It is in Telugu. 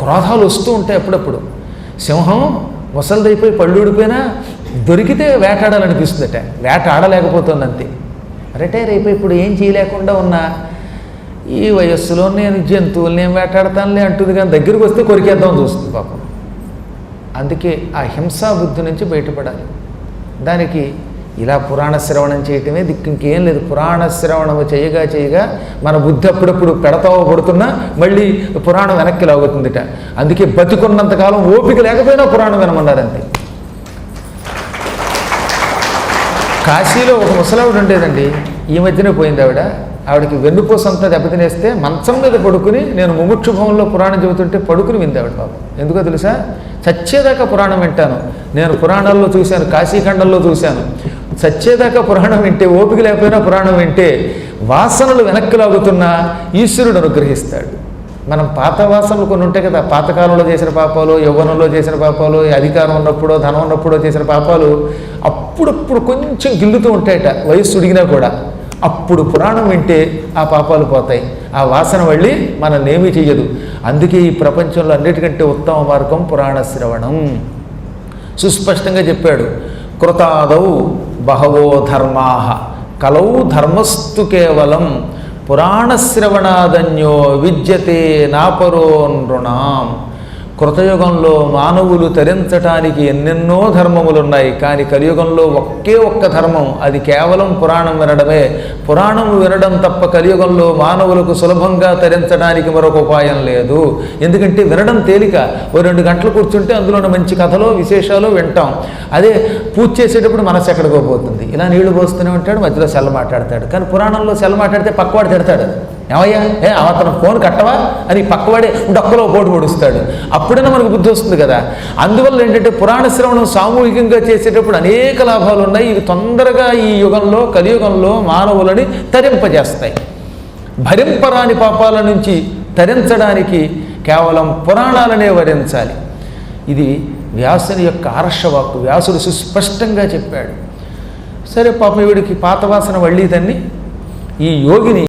క్రోధాలు వస్తూ ఉంటాయి అప్పుడప్పుడు. సింహం ముసలిదైపోయి పళ్ళు ఊడిపోయినా దొరికితే వేటాడాలనిపిస్తుందట, వేట ఆడలేకపోతుంది అంతే. రిటైర్ అయిపోయి ఇప్పుడు ఏం చేయలేకుండా ఉన్నా ఈ వయస్సులో నేను జంతువుల్ని ఏం వేటాడతానులే అంటుంది, కానీ దగ్గరికి వస్తే కొరికేద్దాం చూస్తుంది పాపం. అందుకే ఆ హింసా బుద్ధి నుంచి బయటపడాలి. దానికి ఇలా పురాణ శ్రవణం చేయటమే దిక్కు, ఇంకేం లేదు. పురాణ శ్రవణము చేయగా చేయగా మన బుద్ధి అప్పుడప్పుడు పెడతావో పడుతున్నా మళ్ళీ పురాణం వెనక్కి లాగుతుందిట. అందుకే బతికున్నంతకాలం ఓపిక లేకపోయినా పురాణం వినమన్నారంతే. కాశీలో ఒక ముసలావిడ ఉండేదండి, ఈ మధ్యనే పోయింది ఆవిడ. ఆవిడకి వెన్నుపూసంతా దెబ్బతినేస్తే మంచం మీద పడుకుని నేను ముముక్షుభవంలో పురాణం చెబుతుంటే పడుకుని వింది ఆవిడ పాపం. ఎందుకో తెలుసా? చచ్చేదాకా పురాణం వింటాను, నేను పురాణాల్లో చూశాను, కాశీఖండంలో చూశాను. చచ్చేదాకా పురాణం వింటే, ఓపిక లేకపోయినా పురాణం వింటే వాసనలు వెనక్కి లాగుతున్నా ఈశ్వరుడు అనుగ్రహిస్తాడు. మనం పాత వాసనలు కొన్ని ఉంటాయి కదా, పాతకాలంలో చేసిన పాపాలు, యవ్వనంలో చేసిన పాపాలు, అధికారం ఉన్నప్పుడో ధనం ఉన్నప్పుడో చేసిన పాపాలు అప్పుడప్పుడు కొంచెం గిల్లుతూ ఉంటాయట వయస్సు ఉడిగినా కూడా. అప్పుడు పురాణం వింటే ఆ పాపాలు పోతాయి, ఆ వాసన వెళ్ళి మనల్నేమీ చెయ్యదు. అందుకే ఈ ప్రపంచంలో అన్నిటికంటే ఉత్తమ మార్గం పురాణ శ్రవణం. సుస్పష్టంగా చెప్పాడు, కృతాదౌ బహవో ధర్మాః కలౌ ధర్మస్తు కేవలం పురాణశ్రవణాదన్యో విద్యతే నాపరో నృణాం. కృతయుగంలో మానవులు తరించటానికి ఎన్నెన్నో ధర్మములున్నాయి, కానీ కలియుగంలో ఒకే ఒక్క ధర్మం, అది కేవలం పురాణం వినడమే. పురాణం వినడం తప్ప కలియుగంలో మానవులకు సులభంగా తరించడానికి మరొక ఉపాయం లేదు. ఎందుకంటే వినడం తేలిక, ఓ 2 గంటలు కూర్చుంటే అందులో మంచి కథలో విశేషాలు వింటాం. అదే పూజ చేసేటప్పుడు మనసు ఎక్కడికో పోతుంది, ఇలా నీళ్లు పోస్తూనే ఉంటాడు, మధ్యలో సెల్ల మాట్లాడతాడు. కానీ పురాణంలో సెల్ల మాట్లాడితే పక్కవాడు తిడతాడు, ఏమయ్యా అవతన ఫోన్ కట్టవా అని పక్కవాడే డొక్కలో పోటు పొడుస్తాడు. అప్పుడైనా మనకు బుద్ధి వస్తుంది కదా. అందువల్ల ఏంటంటే పురాణ శ్రవణం సామూహికంగా చేసేటప్పుడు అనేక లాభాలు ఉన్నాయి. ఇవి తొందరగా ఈ యుగంలో, కలియుగంలో మానవులని తరింపజేస్తాయి. భరింపరాని పాపాల నుంచి తరించడానికి కేవలం పురాణాలనే వరించాలి. ఇది వ్యాసుని యొక్క ఆర్షవాక్కు. వ్యాసుడు సుస్పష్టంగా చెప్పాడు. సరే పాపం వీడికి పాత వాసన వళ్ళీదని ఈ యోగిని